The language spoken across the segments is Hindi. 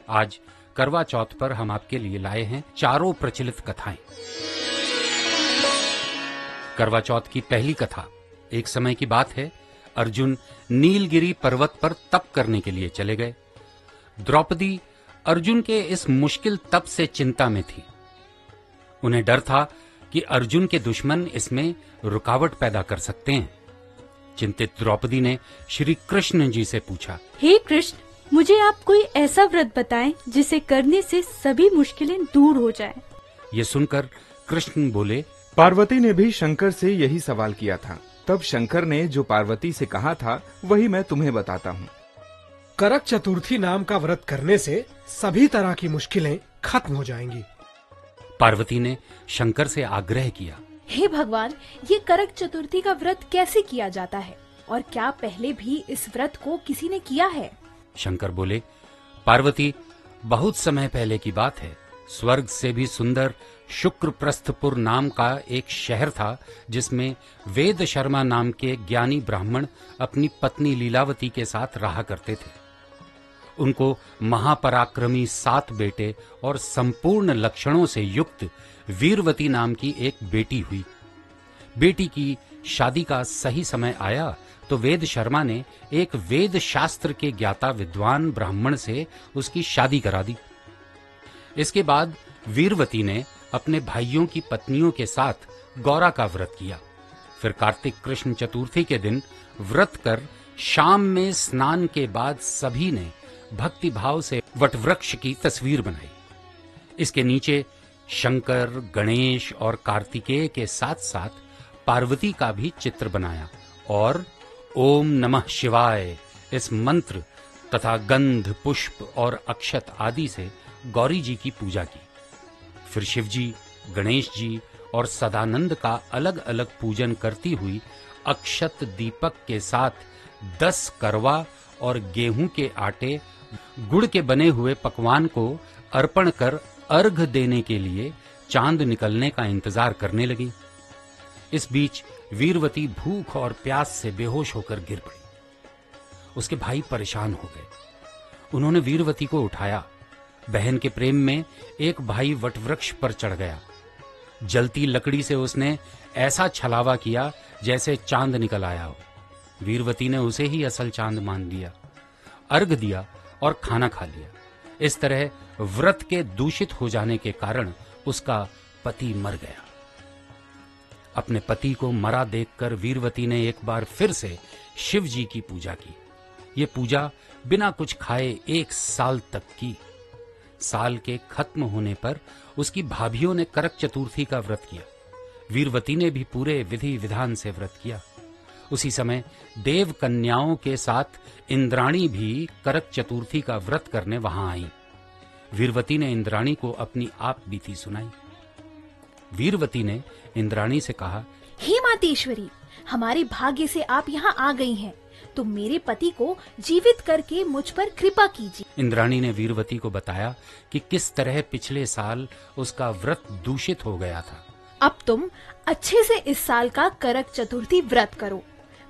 आज करवा चौथ पर हम आपके लिए लाए हैं चारों प्रचलित कथाएं। करवा चौथ की पहली कथा। एक समय की बात है, अर्जुन नीलगिरी पर्वत पर तप करने के लिए चले गए। द्रौपदी अर्जुन के इस मुश्किल तप से चिंता में थी। उन्हें डर था कि अर्जुन के दुश्मन इसमें रुकावट पैदा कर सकते हैं। चिंतित द्रौपदी ने श्री कृष्ण जी से पूछा, हे कृष्ण, मुझे आप कोई ऐसा व्रत बताएं जिसे करने से सभी मुश्किलें दूर हो जाएं। ये सुनकर कृष्ण बोले, पार्वती ने भी शंकर से यही सवाल किया था। तब शंकर ने जो पार्वती से कहा था वही मैं तुम्हें बताता हूँ। करक चतुर्थी नाम का व्रत करने से सभी तरह की मुश्किलें खत्म हो जाएंगी। पार्वती ने शंकर से आग्रह किया, हे भगवान, ये करक चतुर्थी का व्रत कैसे किया जाता है और क्या पहले भी इस व्रत को किसी ने किया है? शंकर बोले, पार्वती, बहुत समय पहले की बात है। स्वर्ग से भी सुंदर शुक्रप्रस्थपुर नाम का एक शहर था, जिसमें वेद शर्मा नाम के ज्ञानी ब्राह्मण अपनी पत्नी लीलावती के साथ रहा करते थे। उनको महापराक्रमी 7 बेटे और संपूर्ण लक्षणों से युक्त वीरवती नाम की एक बेटी हुई। बेटी की शादी का सही समय आया तो वेद शर्मा ने एक वेद शास्त्र के ज्ञाता विद्वान ब्राह्मण से उसकी शादी करा दी। इसके बाद वीरवती ने अपने भाइयों की पत्नियों के साथ गौरा का व्रत किया। फिर कार्तिक कृष्ण चतुर्थी के दिन व्रत कर शाम में स्नान के बाद सभी ने भक्ति भाव से वटवृक्ष की तस्वीर बनाई। इसके नीचे शंकर, गणेश और कार्तिकेय के साथ साथ पार्वती का भी चित्र बनाया और ओम नमः शिवाय इस मंत्र तथा गंध, पुष्प और अक्षत आदि से गौरी जी की पूजा की। फिर शिव जी, गणेश जी और सदानंद का अलग अलग पूजन करती हुई अक्षत दीपक के साथ 10 करवा और गेहूं के आटे, गुड़ के बने हुए पकवान को अर्पण कर अर्घ देने के लिए चांद निकलने का इंतजार करने लगी। इस बीच वीरवती भूख और प्यास से बेहोश होकर गिर पड़ी। उसके भाई परेशान हो गए। उन्होंने वीरवती को उठाया। बहन के प्रेम में एक भाई वटवृक्ष पर चढ़ गया। जलती लकड़ी से उसने ऐसा छलावा किया जैसे चांद निकल आया हो। वीरवती ने उसे ही असल चांद मान लिया, अर्घ दिया और खाना खा लिया। इस तरह व्रत के दूषित हो जाने के कारण उसका पति मर गया। अपने पति को मरा देखकर वीरवती ने एक बार फिर से शिव जी की पूजा की। ये पूजा बिना कुछ खाए 1 साल तक की। साल के खत्म होने पर उसकी भाभियों ने करक चतुर्थी का व्रत किया। वीरवती ने भी पूरे विधि विधान से व्रत किया। उसी समय देव कन्याओं के साथ इंद्राणी भी करक चतुर्थी का व्रत करने वहां आई। वीरवती ने इंद्राणी को अपनी आप बीती सुनाई। वीरवती ने इंद्राणी से कहा, हे मातेश्वरी, हमारे भाग्य से आप यहाँ आ गई हैं, तो मेरे पति को जीवित करके मुझ पर कृपा कीजिए। इंद्राणी ने वीरवती को बताया कि किस तरह पिछले साल उसका व्रत दूषित हो गया था। अब तुम अच्छे से इस साल का करक चतुर्थी व्रत करो,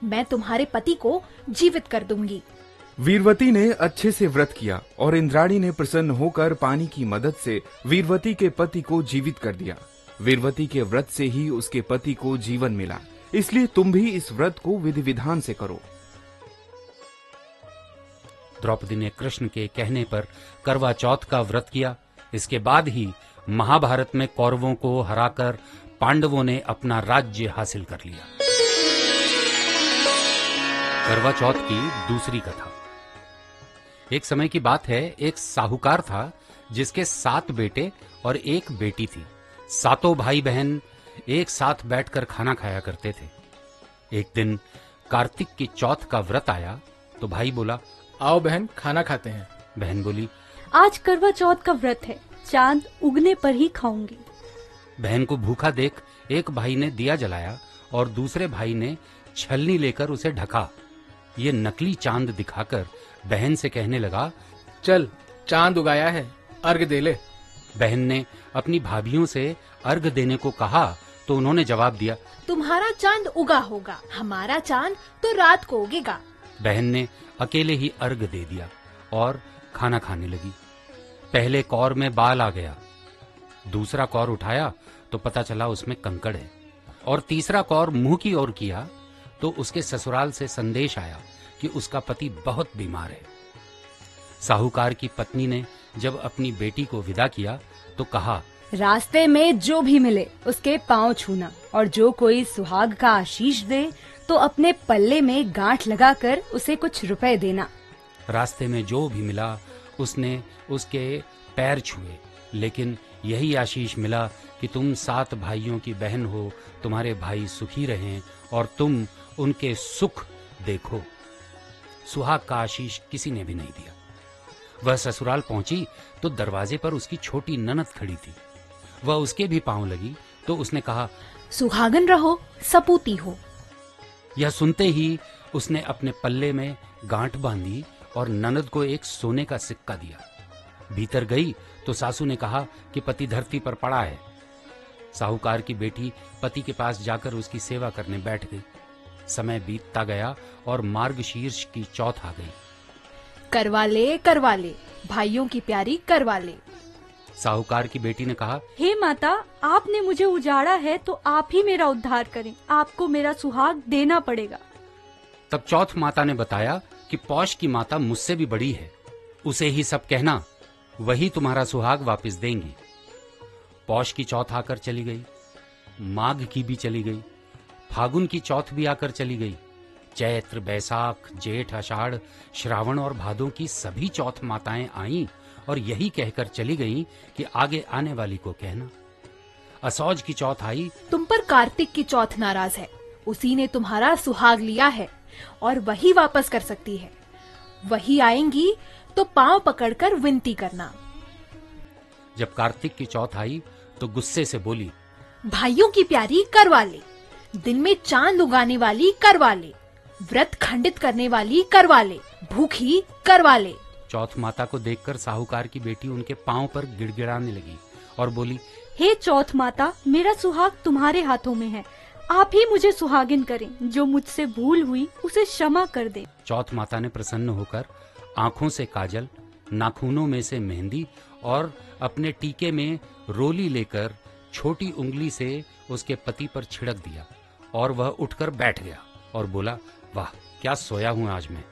मैं तुम्हारे पति को जीवित कर दूंगी। वीरवती ने अच्छे से व्रत किया और इंद्राणी ने प्रसन्न होकर पानी की मदद से वीरवती के पति को जीवित कर दिया। वीरवती के व्रत से ही उसके पति को जीवन मिला, इसलिए तुम भी इस व्रत को विधि विधान से करो। द्रौपदी ने कृष्ण के कहने पर करवा चौथ का व्रत किया। इसके बाद ही महाभारत में कौरवों को हराकर पांडवों ने अपना राज्य हासिल कर लिया। करवा चौथ की दूसरी कथा। एक समय की बात है, एक साहूकार था जिसके 7 बेटे और 1 बेटी थी। सातों भाई बहन एक साथ बैठकर खाना खाया करते थे। एक दिन कार्तिक की चौथ का व्रत आया तो भाई बोला, आओ बहन, खाना खाते हैं। बहन बोली, आज करवा चौथ का व्रत है, चांद उगने पर ही खाऊंगी। बहन को भूखा देख एक भाई ने दिया जलाया और दूसरे भाई ने छलनी लेकर उसे ढका। ये नकली चांद दिखाकर बहन से कहने लगा, चल, चांद उगाया है, अर्घ दे ले। बहन ने अपनी भाभियों से अर्घ देने को कहा तो उन्होंने जवाब दिया, तुम्हारा चांद उगा होगा, हमारा चांद तो रात को उगेगा। बहन ने अकेले ही अर्घ दे दिया और खाना खाने लगी। पहले कौर में बाल आ गया, दूसरा कौर उठाया तो पता चला उसमें कंकड़ है, और तीसरा कौर मुंह की ओर किया तो उसके ससुराल से संदेश आया कि उसका पति बहुत बीमार है। साहूकार की पत्नी ने जब अपनी बेटी को विदा किया तो कहा, रास्ते में जो भी मिले उसके पांव छूना, और जो कोई सुहाग का आशीष दे तो अपने पल्ले में गांठ लगाकर उसे कुछ रुपए देना। रास्ते में जो भी मिला उसने उसके पैर छुए, लेकिन यही आशीष मिला कि तुम 7 भाइयों की बहन हो, तुम्हारे भाई सुखी रहें और तुम उनके सुख देखो। सुहाग का आशीष किसी ने भी नहीं दिया। वह ससुराल पहुंची तो दरवाजे पर उसकी छोटी ननद खड़ी थी। वह उसके भी पांव लगी तो उसने कहा, सुहागन रहो, सपूती हो। यह सुनते ही उसने अपने पल्ले में गांठ बांधी और ननद को एक सोने का सिक्का दिया। भीतर गई तो सासू ने कहा कि पति धरती पर पड़ा है। साहूकार की बेटी पति के पास जाकर उसकी सेवा करने बैठ गई। समय बीतता गया और मार्गशीर्ष की चौथ आ गई। करवा ले भाइयों की प्यारी करवा ले। साहूकार की बेटी ने कहा, हे माता, आपने मुझे उजाड़ा है तो आप ही मेरा उद्धार करें, आपको मेरा सुहाग देना पड़ेगा। तब चौथ माता ने बताया कि पौष की माता मुझसे भी बड़ी है, उसे ही सब कहना, वही तुम्हारा सुहाग वापस देंगी। पौष की चौथ आकर चली गई, माघ की भी चली गई, फागुन की चौथ भी आकर चली गई, चैत्र, बैसाख, जेठ, आषाढ़, श्रावण और भादों की सभी चौथ माताएं आईं और यही कहकर चली गईं कि आगे आने वाली को कहना। असौज की चौथ आई। तुम पर कार्तिक की चौथ नाराज है, उसी ने तुम्हारा सुहाग लिया है और वही वापस कर सकती है। वही आएंगी तो पांव पकड़कर विनती करना। जब कार्तिक की चौथ आई तो गुस्से से बोली, भाइयों की प्यारी करवा ले, दिन में चांद उगाने वाली करवा ले, व्रत खंडित करने वाली करवा ले, भूखी करवा ले। चौथ माता को देखकर साहूकार की बेटी उनके पांव पर गिड़गिड़ाने लगी और बोली, हे चौथ माता, मेरा सुहाग तुम्हारे हाथों में है, आप ही मुझे सुहागिन करें। जो मुझसे भूल हुई उसे क्षमा कर दे। चौथ माता ने प्रसन्न होकर आंखों से काजल, नाखूनों में से मेहंदी और अपने टीके में रोली लेकर छोटी उंगली से उसके पति पर छिड़क दिया और वह उठकर बैठ गया और बोला, वाह क्या सोया हूं आज मैं।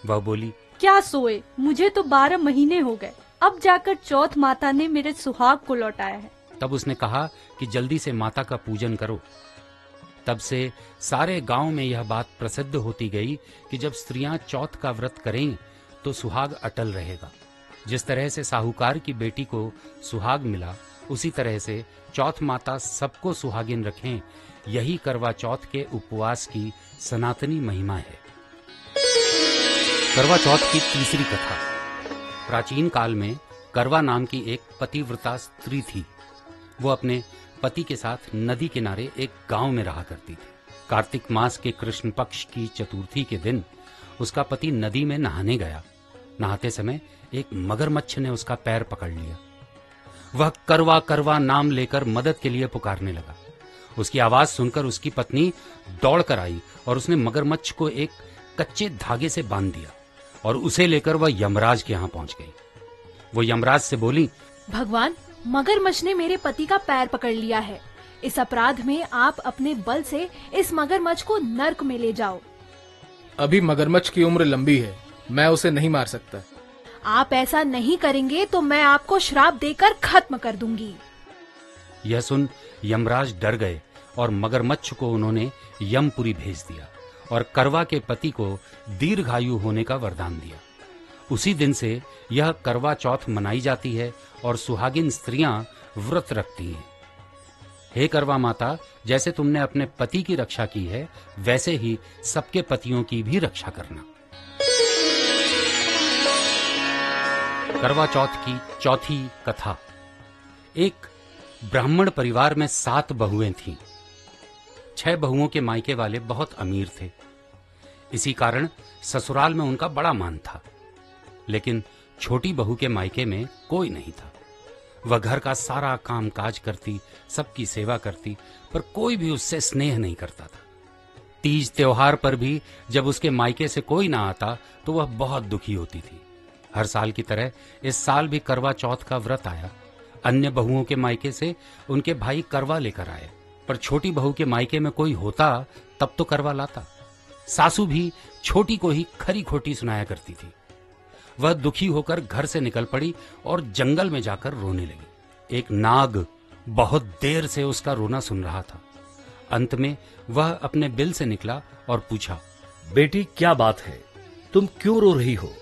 वह बोली, क्या सोए, मुझे तो 12 महीने हो गए, अब जाकर चौथ माता ने मेरे सुहाग को लौटाया है। तब उसने कहा कि जल्दी से माता का पूजन करो। तब से सारे गांव में यह बात प्रसिद्ध होती गई कि जब स्त्रियां चौथ का व्रत करें तो सुहाग अटल रहेगा। जिस तरह से साहूकार की बेटी को सुहाग मिला, उसी तरह से चौथ माता सबको सुहागिन रखें, यही करवा चौथ के उपवास की सनातनी महिमा है। करवा चौथ की तीसरी कथा। प्राचीन काल में करवा नाम की एक पतिव्रता स्त्री थी। वो अपने पति के साथ नदी किनारे एक गांव में रहा करती थी। कार्तिक मास के कृष्ण पक्ष की चतुर्थी के दिन उसका पति नदी में नहाने गया। नहाते समय एक मगरमच्छ ने उसका पैर पकड़ लिया। वह करवा करवा नाम लेकर मदद के लिए पुकारने लगा। उसकी आवाज सुनकर उसकी पत्नी दौड़कर आई और उसने मगरमच्छ को एक कच्चे धागे से बांध दिया और उसे लेकर वह यमराज के यहाँ पहुंच गई। वो यमराज से बोली, भगवान, मगरमच्छ ने मेरे पति का पैर पकड़ लिया है। इस अपराध में आप अपने बल से इस मगरमच्छ को नर्क में ले जाओ। अभी मगरमच्छ की उम्र लंबी है, मैं उसे नहीं मार सकता। आप ऐसा नहीं करेंगे तो मैं आपको श्राप देकर खत्म कर दूंगी। यह सुन यमराज डर गए और मगरमच्छ को उन्होंने यमपुरी भेज दिया और करवा के पति को दीर्घायु होने का वरदान दिया। उसी दिन से यह करवा चौथ मनाई जाती है और सुहागिन स्त्रियां व्रत रखती हैं। हे करवा माता, जैसे तुमने अपने पति की रक्षा की है, वैसे ही सबके पतियों की भी रक्षा करना। करवा चौथ की चौथी कथा। एक ब्राह्मण परिवार में 7 बहुएं थीं। 6 बहुओं के मायके वाले बहुत अमीर थे। इसी कारण ससुराल में उनका बड़ा मान था। लेकिन छोटी बहू के मायके में कोई नहीं था। वह घर का सारा काम काज करती, सबकी सेवा करती, पर कोई भी उससे स्नेह नहीं करता था। तीज त्योहार पर भी जब उसके मायके से कोई ना आता तो वह बहुत दुखी होती थी। हर साल की तरह इस साल भी करवा चौथ का व्रत आया। अन्य बहुओं के मायके से उनके भाई करवा लेकर आए, पर छोटी बहू के मायके में कोई होता तब तो करवा लाता। सासू भी छोटी को ही खरी खोटी सुनाया करती थी। वह दुखी होकर घर से निकल पड़ी और जंगल में जाकर रोने लगी। एक नाग बहुत देर से उसका रोना सुन रहा था। अंत में वह अपने बिल से निकला और पूछा, बेटी क्या बात है, तुम क्यों रो रही हो?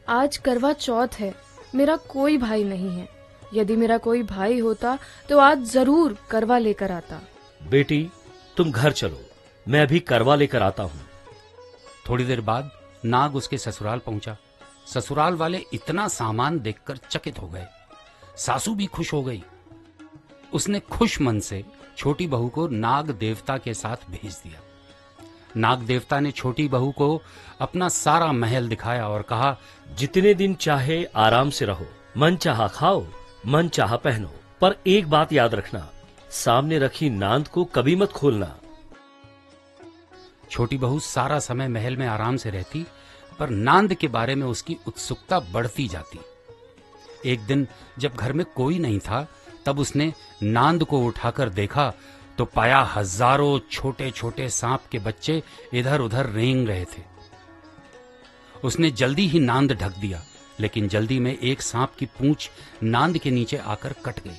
आज करवा चौथ है, मेरा कोई भाई नहीं है। यदि मेरा कोई भाई होता तो आज जरूर करवा लेकर आता। बेटी तुम घर चलो, मैं अभी करवा लेकर आता हूँ। थोड़ी देर बाद नाग उसके ससुराल पहुंचा। ससुराल वाले इतना सामान देखकर चकित हो गए। सासू भी खुश हो गई। उसने खुश मन से छोटी बहू को नाग देवता के साथ भेज दिया। नाग देवता ने छोटी बहू को अपना सारा महल दिखाया और कहा, जितने दिन चाहे आराम से रहो, मन चाहा खाओ, मन चाहा पहनो, पर एक बात याद रखना, सामने रखी नांद को कभी मत खोलना। छोटी बहू सारा समय महल में आराम से रहती, पर नांद के बारे में उसकी उत्सुकता बढ़ती जाती। एक दिन जब घर में कोई नहीं था, तब उसने नांद को उठाकर देखा तो पाया हजारों छोटे छोटे सांप के बच्चे इधर उधर रेंग रहे थे। उसने जल्दी ही नांद ढक दिया, लेकिन जल्दी में एक सांप की पूंछ नांद के नीचे आकर कट गई।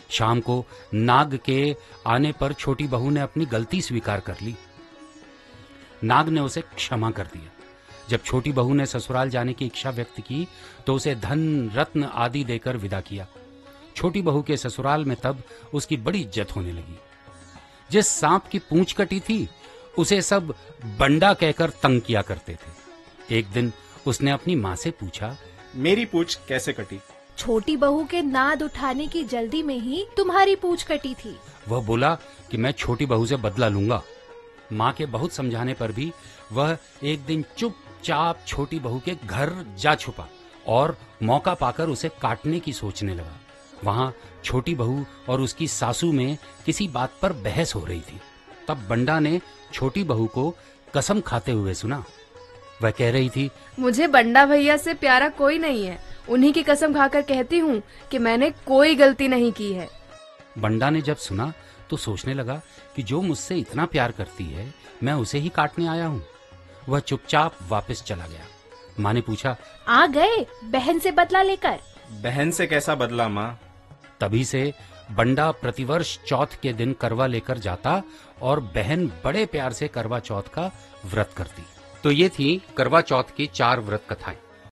शाम को नाग के आने पर छोटी बहू ने अपनी गलती स्वीकार कर ली। नाग ने उसे क्षमा कर दिया। जब छोटी बहू ने ससुराल जाने की इच्छा व्यक्त की तो उसे धन रत्न आदि देकर विदा किया। छोटी बहू के ससुराल में तब उसकी बड़ी इज्जत होने लगी। जिस सांप की पूंछ कटी थी उसे सब बंडा कहकर तंग किया करते थे। एक दिन उसने अपनी माँ से पूछा, मेरी पूंछ कैसे कटी? छोटी बहू के नाद उठाने की जल्दी में ही तुम्हारी पूंछ कटी थी। वह बोला कि मैं छोटी बहू से बदला लूंगा। माँ के बहुत समझाने पर भी वह एक दिन चुपचाप छोटी बहू के घर जा छुपा और मौका पाकर उसे काटने की सोचने लगा। वहां छोटी बहू और उसकी सासू में किसी बात पर बहस हो रही थी। तब बंडा ने छोटी बहू को कसम खाते हुए सुना। वह कह रही थी, मुझे बंडा भैया से प्यारा कोई नहीं है। उन्हीं की कसम खाकर कहती हूँ कि मैंने कोई गलती नहीं की है। बंडा ने जब सुना तो सोचने लगा कि जो मुझसे इतना प्यार करती है, मैं उसे ही काटने आया हूँ। वह चुपचाप वापस चला गया। माँ ने पूछा, आ गए बहन से बदला लेकर? बहन से कैसा बदला माँ? तभी से बंडा प्रतिवर्ष चौथ के दिन करवा लेकर जाता और बहन बड़े प्यार से करवा चौथ का व्रत करती। तो ये थी करवा चौथ की 4 व्रत कथाएं।